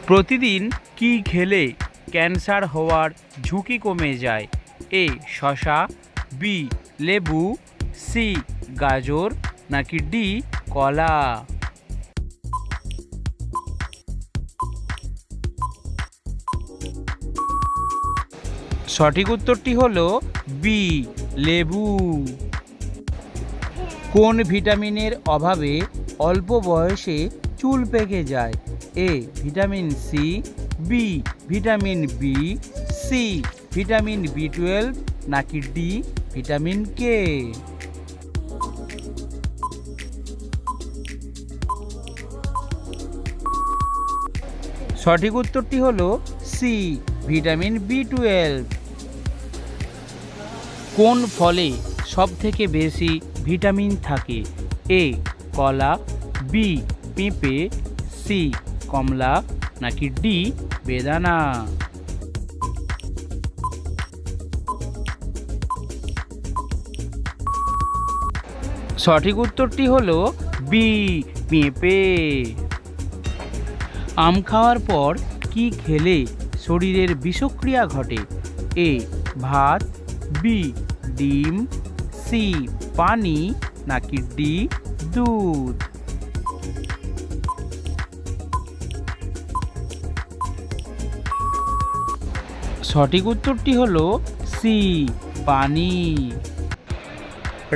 প্রতিদিন কি খেলে ক্যান্সার হওয়ার ঝুঁকি কমে যায়? এ শসা, বি লেবু, সি গাজর, নাকি ডি কলা? সঠিক উত্তরটি হলো বি লেবু। কোন ভিটামিনের অভাবে অল্প বয়সে চুল পেকে যায়? A vitamin C, B vitamin B, C vitamin বি12, নাকি ডি ভিটামিন কে? সঠিক উত্তরটি হলো সি ভিটামিন বি12। কোন ফলে সব থেকে বেশি ভিটামিন থাকে? এ কলা, বি পেঁপে, সি কমলা, নাকি ডি বেদানা? সঠিক উত্তরটি হলো বি পেঁপে। আম খাওয়ার পর কি খেলে শরীরের বিষক্রিয়া ঘটে? এ ভাত, বি ডিম, সি পানি, নাকি ডি দুধ? সঠিক উত্তরটি হলো সি পানি।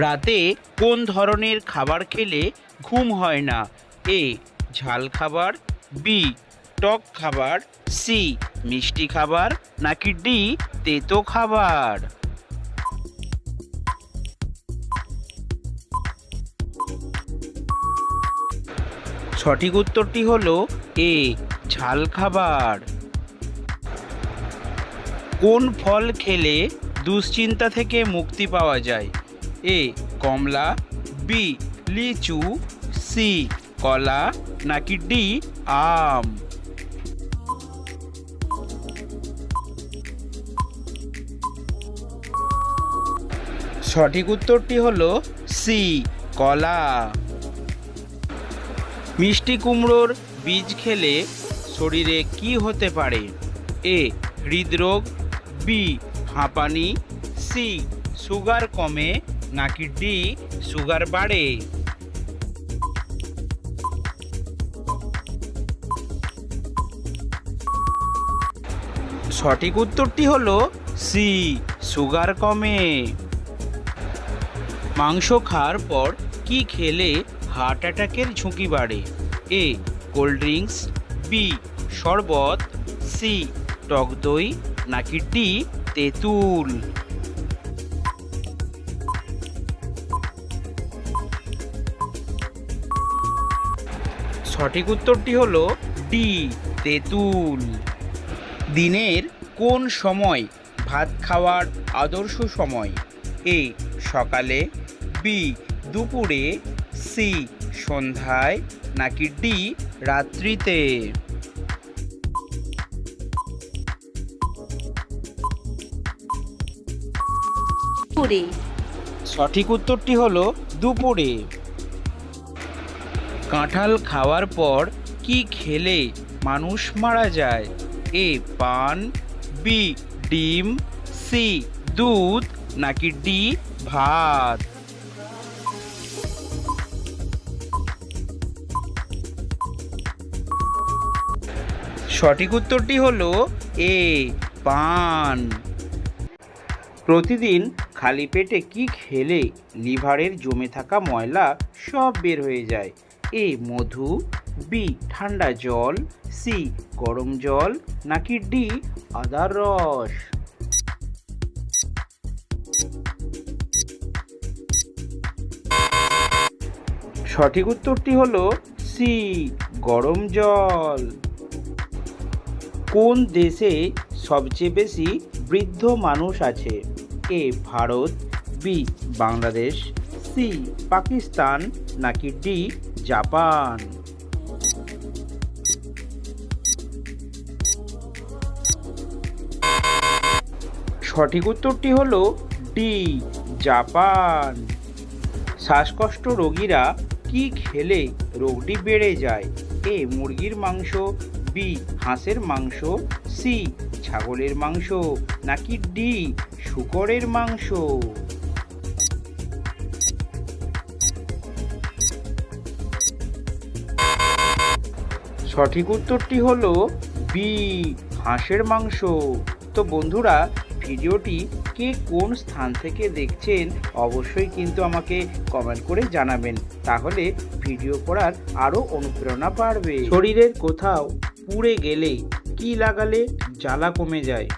রাতে কোন ধরনের খাবার খেলে ঘুম হয় না? এ ঝাল খাবার, বি টক খাবার, সি মিষ্টি খাবার, নাকি ডি তেতো খাবার? সঠিক উত্তরটি হলো এ ঝাল খাবার। কোন ফল খেলে দুশ্চিন্তা থেকে মুক্তি পাওয়া যায়? এ কমলা, বি লিচু, সি কলা, নাকি ডি আম? সঠিক উত্তরটি হলো সি কলা। মিষ্টি কুমড়োর বীজ খেলে শরীরে কি হতে পারে? এ হৃদরোগ, বি হাঁপানি, সি সুগার কমে, নাকি ডি সুগার বাড়ে? সঠিক উত্তরটি হলো সি সুগার কমে। মাংস খাওয়ার পর কি খেলে হার্ট অ্যাটাকের ঝুঁকি বাড়ে? এ কোল্ড ড্রিঙ্কস, বি শরবত, সি টক দই, নাকি ডি তেঁতুল? সঠিক উত্তরটি হলো ডি তেঁতুল। দিনের কোন সময় ভাত খাওয়ার আদর্শ সময়? এ সকালে, বি দুপুরে, সি সন্ধ্যায়, নাকি ডি রাত্রিতে? সঠিক উত্তরটি হলো দুপুরে। কাঁঠাল খাওয়ার পর কি খেলে মানুষ মারা যায়? এ পান, বি ডিম, সি দুধ, নাকি ডি ভাত? সঠিক উত্তরটি হলো এ পান। প্রতিদিন খালি পেটে কি খেলে লিভারের জমে থাকা ময়লা সব বের হয়ে যায়? এ মধু, বি ঠান্ডা জল, সি গরম জল, নাকি ডি আদার রস? সঠিক উত্তরটি হলো সি গরম জল। কোন দেশে সবচেয়ে বেশি বৃদ্ধ মানুষ আছে? এ ভারত, বি বাংলাদেশ, সি পাকিস্তান, নাকি ডি জাপান? সঠিক উত্তরটি হলো ডি জাপান। শ্বাসকষ্ট রোগীরা কি খেলে রোগটি বেড়ে যায়? এ মুরগির মাংস, বি হাঁসের মাংস, সি ছাগলের মাংস, নাকি ডি শূকরের মাংস? সঠিক উত্তরটি হলো বি হাঁসের মাংস। তো বন্ধুরা, ভিডিওটি কে কোন স্থান থেকে দেখছেন অবশ্যই কিন্তু আমাকে কমেন্ট করে জানাবেন, তাহলে ভিডিও করার আরও অনুপ্রেরণা বাড়বে। শরীরের কোথাও পুড়ে গেলে কি লাগালে জ্বালা কমে যায়?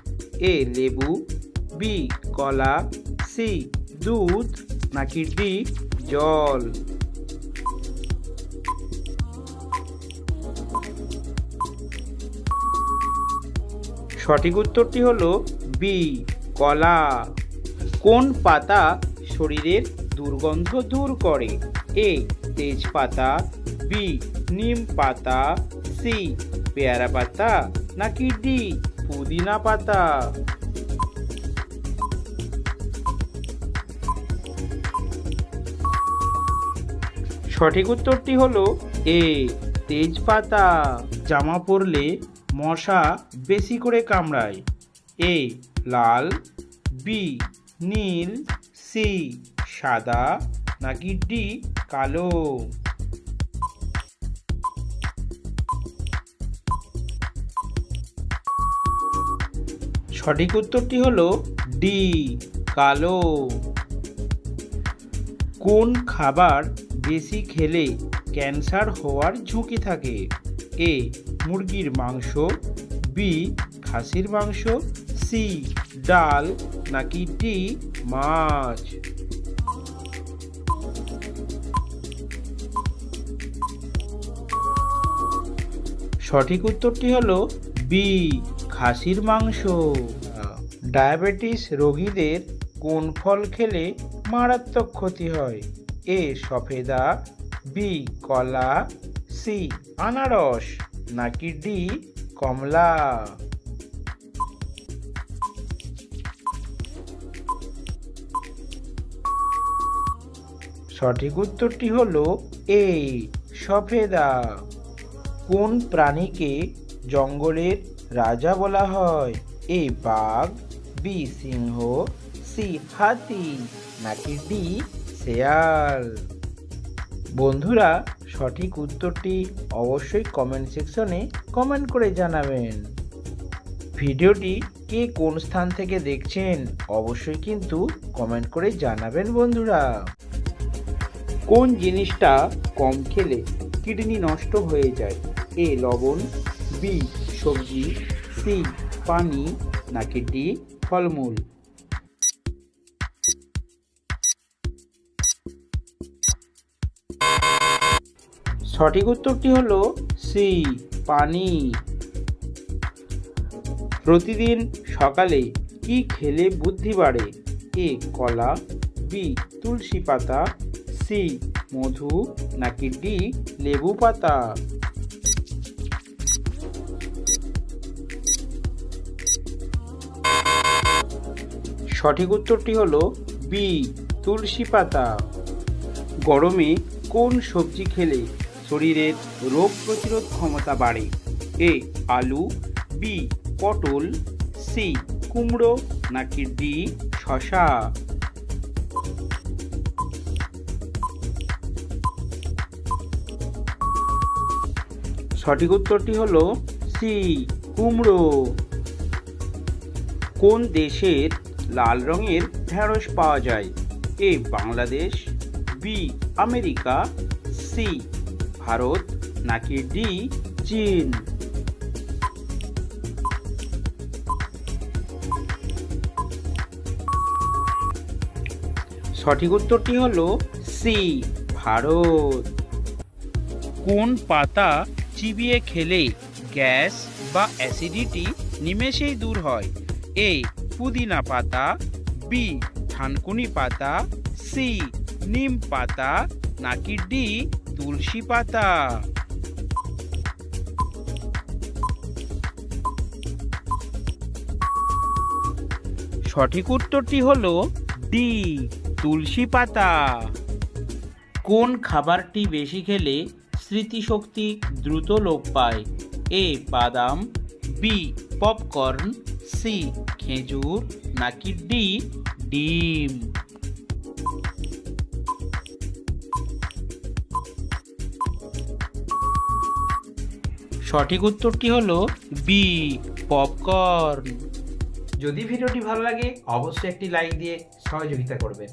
এ লেবু, বি কলা, সি দুধ, নাকি ডি জল? সঠিক উত্তরটি হলো বি কলা। কোন পাতা শরীরের দুর্গন্ধ দূর করে? এ তেজপাতা, বি নিম পাতা, সি পেয়ারা পাতা, নাকি ডি পুদিনা পাতা? সঠিক উত্তরটি হলো এ তেজপাতা। জামা পরলে মশা বেশি করে কামড়ায়? এ লাল, বি নীল, সি সাদা, নাকি ডি কালো? সঠিক উত্তরটি হলো ডি কালো। কোন খাবার বেশি খেলে ক্যান্সার হওয়ার ঝুঁকি থাকে? এ মুরগির মাংস, বি খাসির মাংস, সি ডাল, নাকি ডি মাছ? সঠিক উত্তরটি হলো বি খাসির মাংস। ডায়াবেটিস রোগীদের কোন ফল খেলে মারাত্মক ক্ষতি হয়? এ সফেদা, বি কলা, সি আনারস, নাকি ডি কমলা? সঠিক উত্তরটি হলো এ সফেদা। কোন প্রাণীকে জঙ্গলের রাজা বলা হয়? এ বাঘ, বি সিংহ, সি হাতি, নাকি ডি শেয়াল? বন্ধুরা, সঠিক উত্তরটি অবশ্যই কমেন্ট সেকশনে কমেন্ট করে জানাবেন। ভিডিওটি কে কোন স্থান থেকে দেখছেন অবশ্যই কিন্তু কমেন্ট করে জানাবেন বন্ধুরা। কোন জিনিসটা কম খেলে কিডনি নষ্ট হয়ে যায়? এ লবণ, বি সবজি, সি পানি, নাকি ডি ফলমূল? সঠিক উত্তরটি হলো সি পানি। প্রতিদিন সকালে কি খেলে বুদ্ধি বাড়ে? এ কলা, বি তুলসী পাতা, সি মধু, নাকি ডি লেবু পাতা? সঠিক উত্তরটি হলো বি তুলসী পাতা। গরমে কোন সবজি খেলে শরীরের রোগ প্রতিরোধ ক্ষমতা বাড়ে? এ আলু, বি পটল, সি কুমড়ো, নাকি ডি শসা? সঠিক উত্তরটি হলো সি কুমড়ো। কোন দেশের লাল রঙের ঢেঁড়স পাওয়া যায়? A Bangladesh, B America, C Bharat, নাকি ডি চীন? সঠিক উত্তরটি হলো সি ভারত। কোন পাতা চিবিয়ে খেলে গ্যাস বা অ্যাসিডিটি নিমেষেই দূর হয়? এ পুদিনা পাতা, বি থানকুনি পাতা, সি নিম পাতা, নাকি ডি তুলসী পাতা? সঠিক উত্তরটি হলো ডি তুলসী পাতা। কোন খাবারটি বেশি খেলে স্মৃতিশক্তি দ্রুত লোপ পায়? এ বাদাম, বি পপকর্ন, সি খেজুর, নাকি ডি ডিম? সঠিক উত্তরটি হলো বি পপকর্ন। যদি ভিডিওটি ভালো লাগে অবশ্যই একটি লাইক দিয়ে সহযোগিতা করবেন।